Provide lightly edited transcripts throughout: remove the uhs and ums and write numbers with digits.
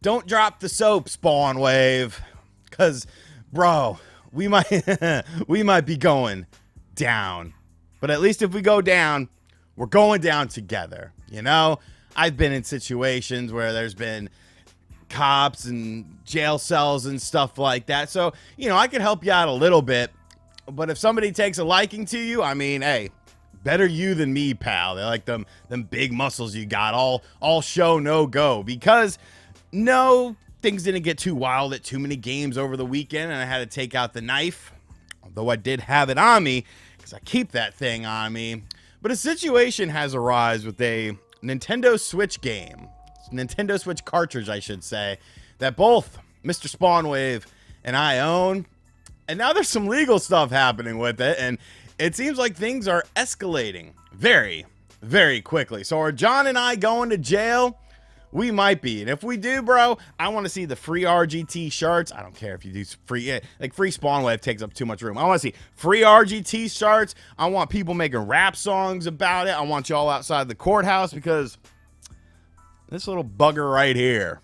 Don't drop the soap, Spawn Wave, cause, bro, we might we might be going down. But at least if we go down, we're going down together. You know, I've been in situations where there's been cops and jail cells and stuff like that. So, you know, I can help you out a little bit. But if somebody takes a liking to you, I mean, hey, better you than me, pal. They like them big muscles you got, all show, no go. Because no, things didn't get too wild at too many games over the weekend, and I had to take out the knife. Although I did have it on me, because I keep that thing on me. But a situation has arisen with a Nintendo Switch game, Nintendo Switch cartridge, I should say, that both Mr. Spawnwave and I own. And now there's some legal stuff happening with it, and it seems like things are escalating very, very quickly. So are John and I going to jail? We might be. And if we do, bro, I want to see the free RGT shirts. I don't care if you do free, like free Spawnwave takes up too much room. I want to see free RGT shirts. I want people making rap songs about it. I want y'all outside the courthouse, because this little bugger right here,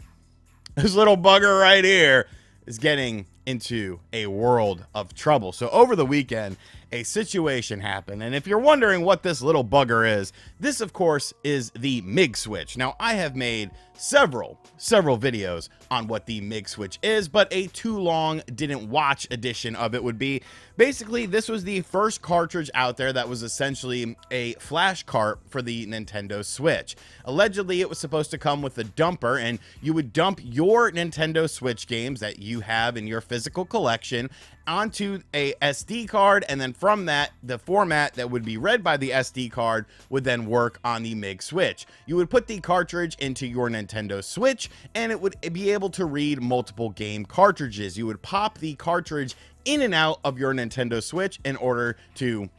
is getting into a world of trouble. So over the weekend, a situation happened, and if you're wondering what this little bugger is, this of course is the Mig Switch. Now, I have made several videos on what the Mig Switch is, but a too long didn't watch edition of it would be basically, this was the first cartridge out there that was essentially a flash cart for the Nintendo Switch. Allegedly, it was supposed to come with a dumper, and you would dump your Nintendo Switch games that you have in your physical collection onto a SD card, and then from that, the format that would be read by the SD card would then work on the Mig Switch. You would put the cartridge into your Nintendo Switch, and it would be able to read multiple game cartridges. You would pop the cartridge in and out of your Nintendo Switch in order to,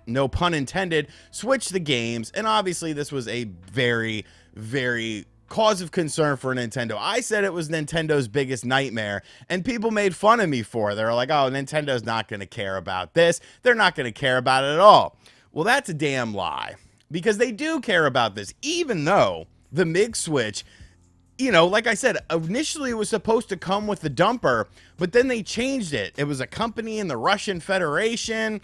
no pun intended, switch the games. And obviously this was a very, very cause of concern for Nintendo. I said it was Nintendo's biggest nightmare, and people made fun of me for it. They were like, oh, Nintendo's not going to care about this. They're not going to care about it at all. Well, that's a damn lie, because they do care about this, even though the Mig Switch, you know, like I said, initially it was supposed to come with the dumper, but then they changed it. It was a company in the Russian Federation.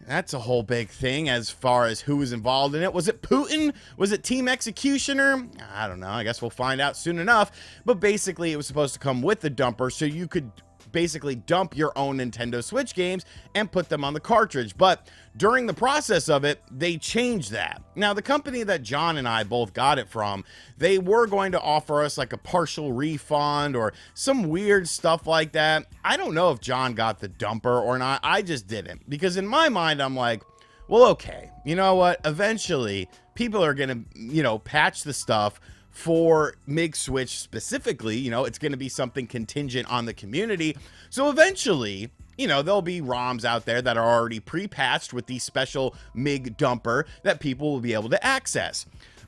That's a whole big thing as far as who was involved in it. Was it Putin? Was it Team Executioner? I don't know. I guess we'll find out soon enough. But basically, it was supposed to come with the dumper, so you could basically dump your own Nintendo Switch games and put them on the cartridge. But during the process of it, they changed that. Now, the company that John and I both got it from, they were going to offer us like a partial refund or some weird stuff like that. I don't know if John got the dumper or not. I just didn't, because in my mind, I'm like, well, okay, you know what? Eventually, people are going to, you know, patch the stuff for Mig Switch specifically. You know, it's going to be something contingent on the community. So eventually, you know, there'll be ROMs out there that are already pre-patched with the special Mig dumper that people will be able to access.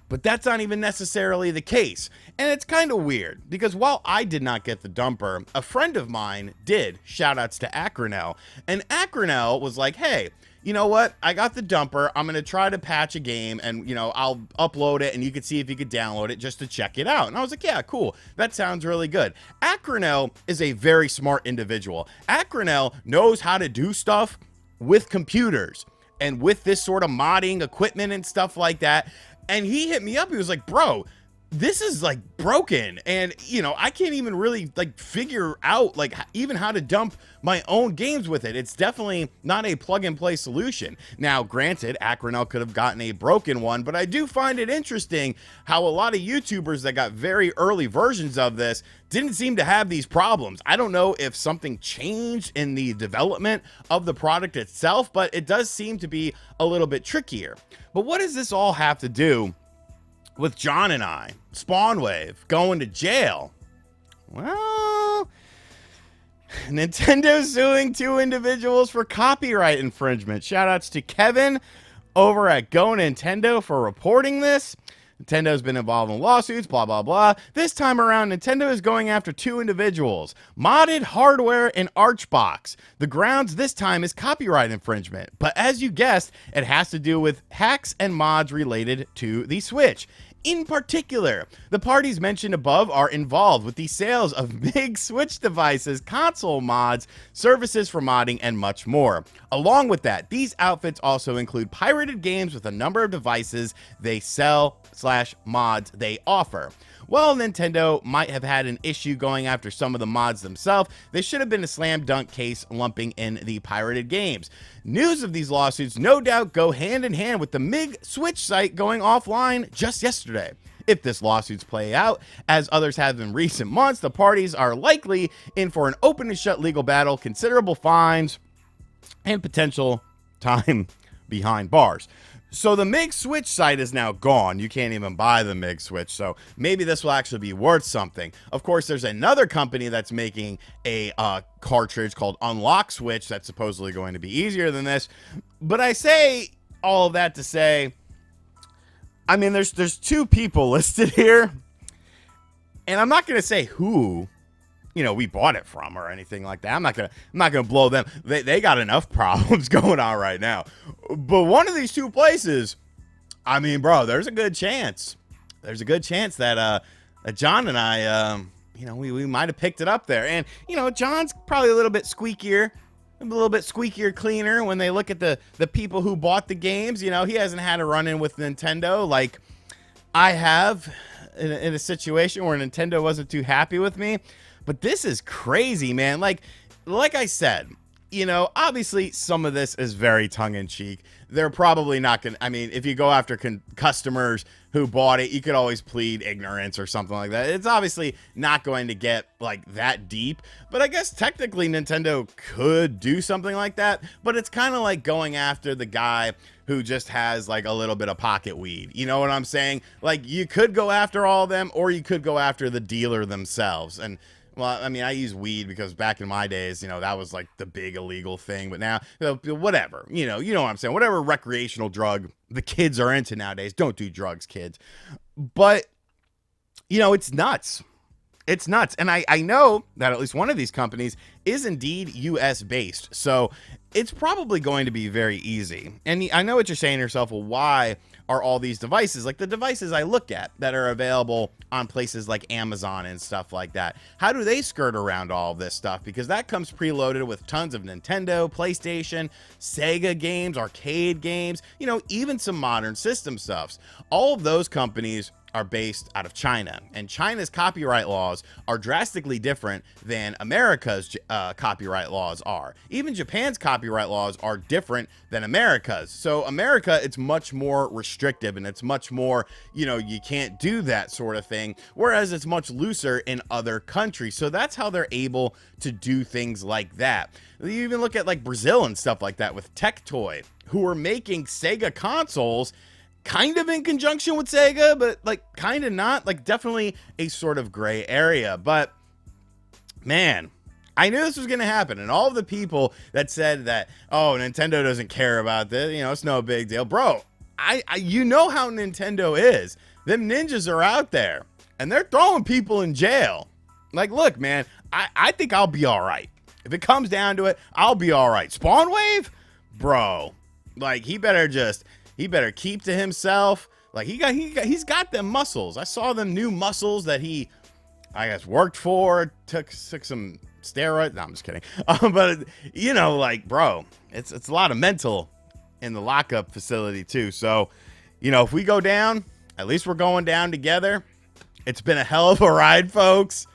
But that's not even necessarily the case. And it's kind of weird, because while I did not get the dumper, a friend of mine did. Shoutouts to Acronel. And Acronel was like, hey, you know what? I got the dumper. I'm going to try to patch a game, and, you know, I'll upload it and you can see if you could download it just to check it out. And I was like, yeah, cool. That sounds really good. Acronel is a very smart individual. Acronel knows how to do stuff with computers and with this sort of modding equipment and stuff like that. And he hit me up. He was like, bro, this is like broken, and you know, I can't even really like figure out like even how to dump my own games with it. It's definitely not a plug and play solution. Now, granted, Acronel could have gotten a broken one, but I do find it interesting how a lot of YouTubers that got very early versions of this didn't seem to have these problems. I don't know if something changed in the development of the product itself, but it does seem to be a little bit trickier. But what does this all have to do with John and I, Spawnwave, going to jail? Well, Nintendo suing 2 individuals for copyright infringement. Shoutouts to Kevin over at Go Nintendo for reporting this. Nintendo's been involved in lawsuits, blah, blah, blah. This time around, Nintendo is going after 2 individuals. Modded Hardware and Archbox. The grounds this time is copyright infringement. But as you guessed, it has to do with hacks and mods related to the Switch. In particular, the parties mentioned above are involved with the sales of Mig Switch devices, console mods, services for modding, and much more. Along with that, these outfits also include pirated games with a number of devices they sell / mods they offer. Well, Nintendo might have had an issue going after some of the mods themselves. They should have been a slam dunk case lumping in the pirated games. News of these lawsuits no doubt go hand in hand with the Mig Switch site going offline just yesterday. If this lawsuits play out, as others have in recent months, the parties are likely in for an open and shut legal battle, considerable fines, and potential time behind bars. So the Mig Switch site is now gone. You can't even buy the Mig Switch. So maybe this will actually be worth something. Of course, there's another company that's making a cartridge called Unlock Switch that's supposedly going to be easier than this. But I say all of that to say, I mean, there's two people listed here. And I'm not going to say who, you know, we bought it from or anything like that. I'm not gonna blow them. They got enough problems going on right now. But one of these two places, I mean, bro, there's a good chance. There's a good chance that John and I, you know, we might have picked it up there. And you know, John's probably a little bit squeakier, cleaner when they look at the people who bought the games. You know, he hasn't had a run-in with Nintendo like I have in a situation where Nintendo wasn't too happy with me. But this is crazy, man. Like I said, you know, obviously some of this is very tongue-in-cheek. They're probably not going to, I mean, if you go after customers who bought it, you could always plead ignorance or something like that. It's obviously not going to get like that deep, but I guess technically Nintendo could do something like that, but it's kind of like going after the guy who just has like a little bit of pocket weed. You know what I'm saying? Like you could go after all of them, or you could go after the dealer themselves. And well, I mean, I use weed because back in my days, you know, that was like the big illegal thing. But now, you know, whatever, you know what I'm saying? Whatever recreational drug the kids are into nowadays, don't do drugs, kids. But, you know, it's nuts. It's nuts. And I know that at least one of these companies is indeed US based. So it's probably going to be very easy. And I know what you're saying to yourself. Well, why are all these devices, like the devices I look at that are available on places like Amazon and stuff like that, how do they skirt around all of this stuff? Because that comes preloaded with tons of Nintendo, PlayStation, Sega games, arcade games, you know, even some modern system stuffs. All of those companies are based out of China, and China's copyright laws are drastically different than America's copyright laws are. Even Japan's copyright laws are different than America's. So America, it's much more restrictive, and it's much more, you know, you can't do that sort of thing, whereas it's much looser in other countries. So that's how they're able to do things like that. You even look at like Brazil and stuff like that with Tectoy, who are making Sega consoles kind of in conjunction with Sega, but like kind of not, like definitely a sort of gray area. But man, I knew this was going to happen. And all of the people that said that, oh, Nintendo doesn't care about this, you know, it's no big deal. Bro, I you know how Nintendo is. Them ninjas are out there and they're throwing people in jail. Like, look, man, I think I'll be all right. If it comes down to it, I'll be all right. Spawn Wave? Bro, like he better keep to himself. Like he's got them muscles. I saw them new muscles that he, I guess, worked for, took some steroids. No, I'm just kidding. But you know, like, bro, it's a lot of mental in the lockup facility too. So, you know, if we go down, at least we're going down together. It's been a hell of a ride, folks.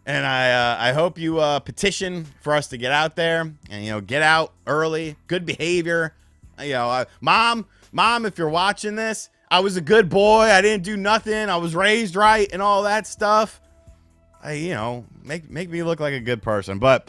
And I hope you petition for us to get out there and, you know, get out early, good behavior. You know, Mom, if you're watching this, I was a good boy. I didn't do nothing. I was raised right and all that stuff. You know, make me look like a good person. But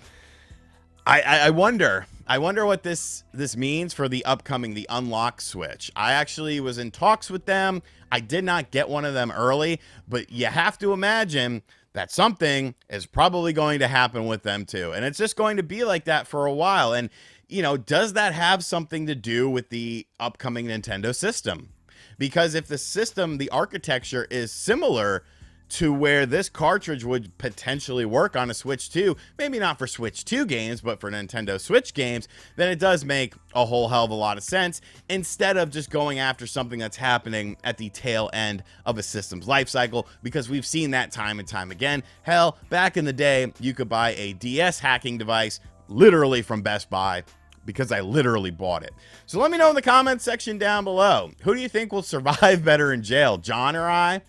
I wonder what this means for the Unlock Switch. I actually was in talks with them. I did not get one of them early, but you have to imagine that something is probably going to happen with them too. And it's just going to be like that for a while. And, you know, does that have something to do with the upcoming Nintendo system? Because if the system, the architecture is similar to where this cartridge would potentially work on a Switch 2, maybe not for Switch 2 games, but for Nintendo Switch games, then it does make a whole hell of a lot of sense, instead of just going after something that's happening at the tail end of a system's life cycle, because we've seen that time and time again. Hell, back in the day, you could buy a DS hacking device literally from Best Buy, because I literally bought it. So let me know in the comments section down below, who do you think will survive better in jail, John or I?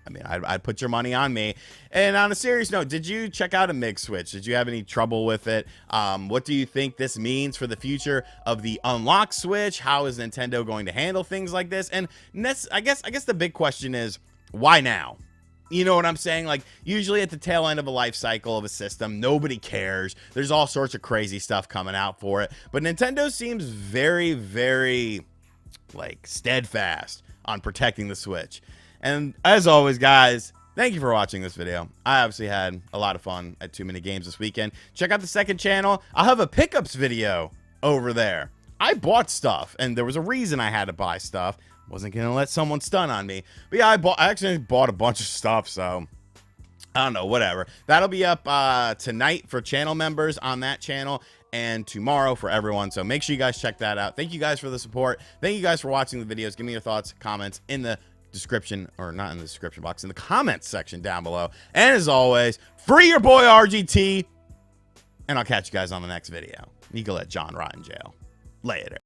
I mean, I'd put your money on me. And on a serious note, did you check out a Mig Switch? Did you have any trouble with it? What do you think this means for the future of the unlock Switch? How is Nintendo going to handle things like this? And I guess the big question is, why now? You know what I'm saying? Like, usually at the tail end of a life cycle of a system, nobody cares. There's all sorts of crazy stuff coming out for it. But Nintendo seems very, very, like, steadfast on protecting the Switch. And as always, guys, thank you for watching this video. I obviously had a lot of fun at Too Many Games this weekend. Check out the second channel. I'll have a pickups video over there. I bought stuff, and there was a reason I had to buy stuff. Wasn't going to let someone stun on me. But yeah, I actually bought a bunch of stuff, so I don't know, whatever. That'll be up tonight for channel members on that channel, and tomorrow for everyone. So make sure you guys check that out. Thank you guys for the support. Thank you guys for watching the videos. Give me your thoughts, comments in the description, or not in the description box, in the comments section down below. And as always, free your boy RGT, and I'll catch you guys on the next video. You can let John rot in jail. Later.